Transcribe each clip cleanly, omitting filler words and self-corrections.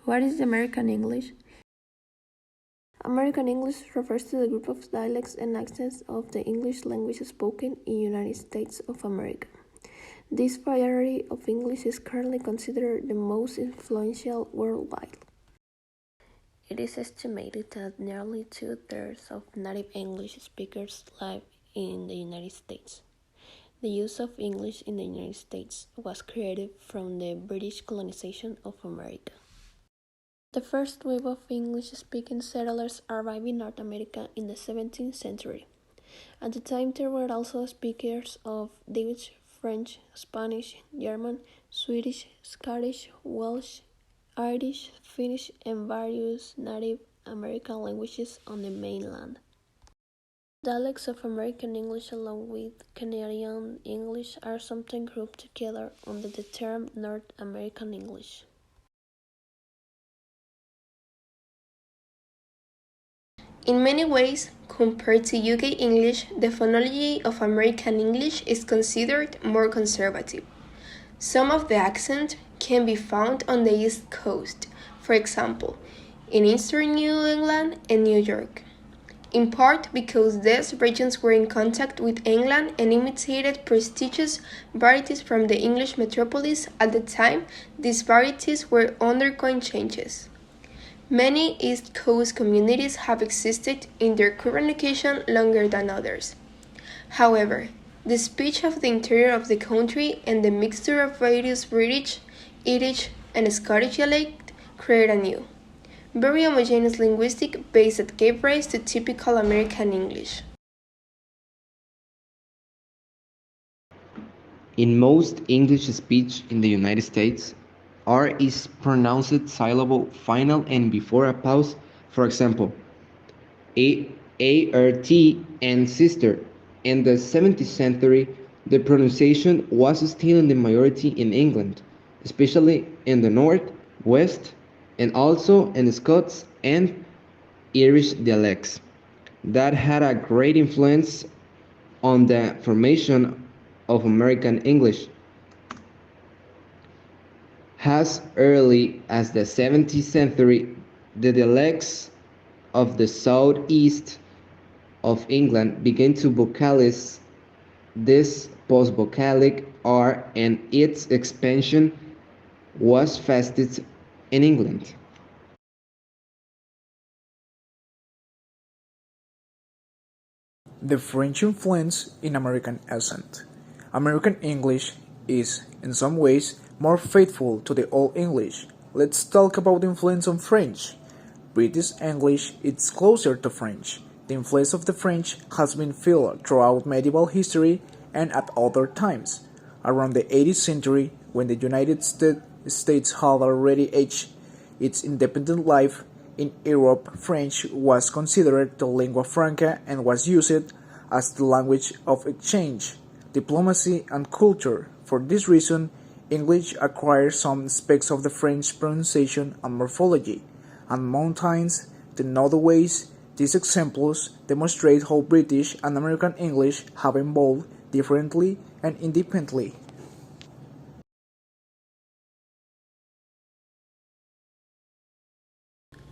What is American English? American English refers to the group of dialects and accents of the English language spoken in the United States of America. This variety of English is currently considered the most influential worldwide. It is estimated that nearly two-thirds of native English speakers live in the United States. The use of English in the United States was created from the British colonization of America. The first wave of English-speaking settlers arrived in North America in the 17th century. At the time, there were also speakers of Dutch, French, Spanish, German, Swedish, Scottish, Welsh, Irish, Finnish, and various Native American languages on the mainland. Dialects of American English along with Canadian English are sometimes grouped together under the term North American English. In many ways, compared to UK English, the phonology of American English is considered more conservative. Some of the accent can be found on the East Coast, for example, in eastern New England and New York, in part because these regions were in contact with England and imitated prestigious varieties from the English metropolis at the time these varieties were undergoing changes. Many East Coast communities have existed in their current location longer than others. However, the speech of the interior of the country and the mixture of various British, Irish, and Scottish dialects create a new, very homogeneous linguistic base that gave rise to typical American English. In most English speech in the United States, R is pronounced syllable final and before a pause. For example, ART and sister. In the 17th century, the pronunciation was still in the majority in England, especially in the North, West, and also in Scots and Irish dialects. That had a great influence on the formation of American English. As early as the 17th century, the dialects of the southeast of England began to vocalize this post-vocalic R, and its expansion was fastest in England. The French influence in American accent. American English is, in some ways, more faithful to the Old English. Let's talk about the influence on French. British English is closer to French. The influence of the French has been felt throughout medieval history and at other times. Around the 18th century, when the United States had already achieved its independent life, in Europe, French was considered the lingua franca and was used as the language of exchange, diplomacy, and culture. For this reason, English acquired some aspects of the French pronunciation and morphology, and mountains in other ways. These examples demonstrate how British and American English have evolved differently and independently.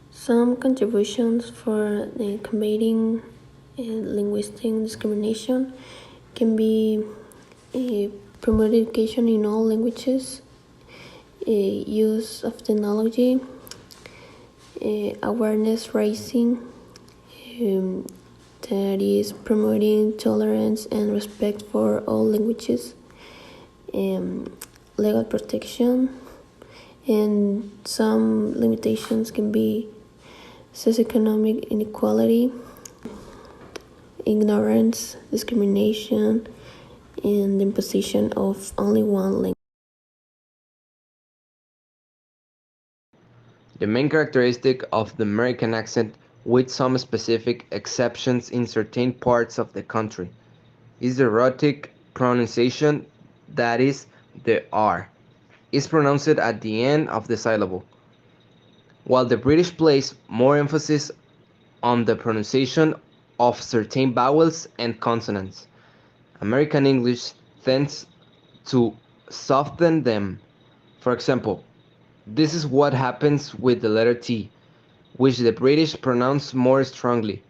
Some contributions for combating linguistic discrimination can be promote education in all languages, use of technology, awareness raising, that is promoting tolerance and respect for all languages, legal protection, and some limitations can be socioeconomic inequality, ignorance, discrimination, and the imposition of only one language. The main characteristic of the American accent, with some specific exceptions in certain parts of the country, is the rhotic pronunciation, that is, the R is pronounced at the end of the syllable, while the British place more emphasis on the pronunciation of certain vowels and consonants. American English tends to soften them. For example, This is what happens with the letter T, which the British pronounce more strongly,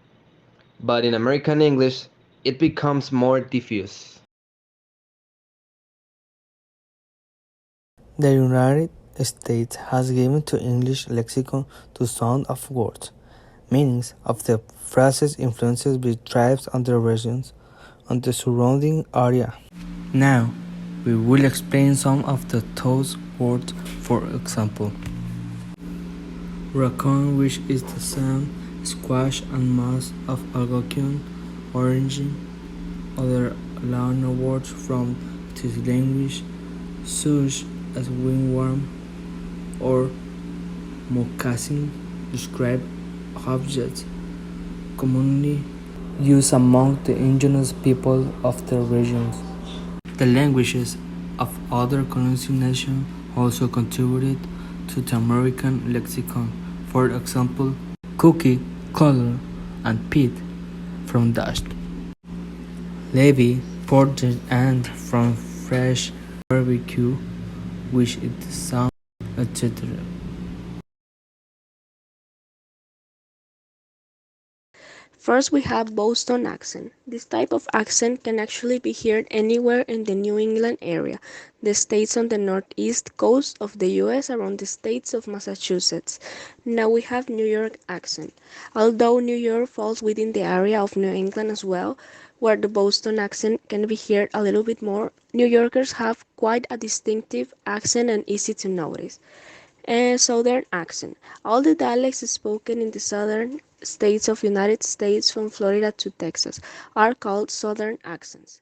but in American English it becomes more diffuse. The United States has given to English lexicon the sound of words, meanings of the phrases influenced by tribes and the regions on the surrounding area. Now, we will explain some of those words. For example, raccoon, which is the same squash and mass of algonquin, orange, other loan words from this language, such as wingworm or moccasin, describe objects commonly used among the indigenous people of the regions. The languages of other colonizing nations also contributed to the American lexicon. For example, cookie, color, and pit from Dutch, levy, porter, and from French barbecue, which is the sound, etc. First, we have Boston accent. This type of accent can actually be heard anywhere in the New England area, the states on the northeast coast of the US around the states of Massachusetts. Now we have New York accent. Although New York falls within the area of New England as well, where the Boston accent can be heard a little bit more, New Yorkers have quite a distinctive accent and easy to notice. And Southern accent. All the dialects spoken in the southern states of United States from Florida to Texas are called Southern accents.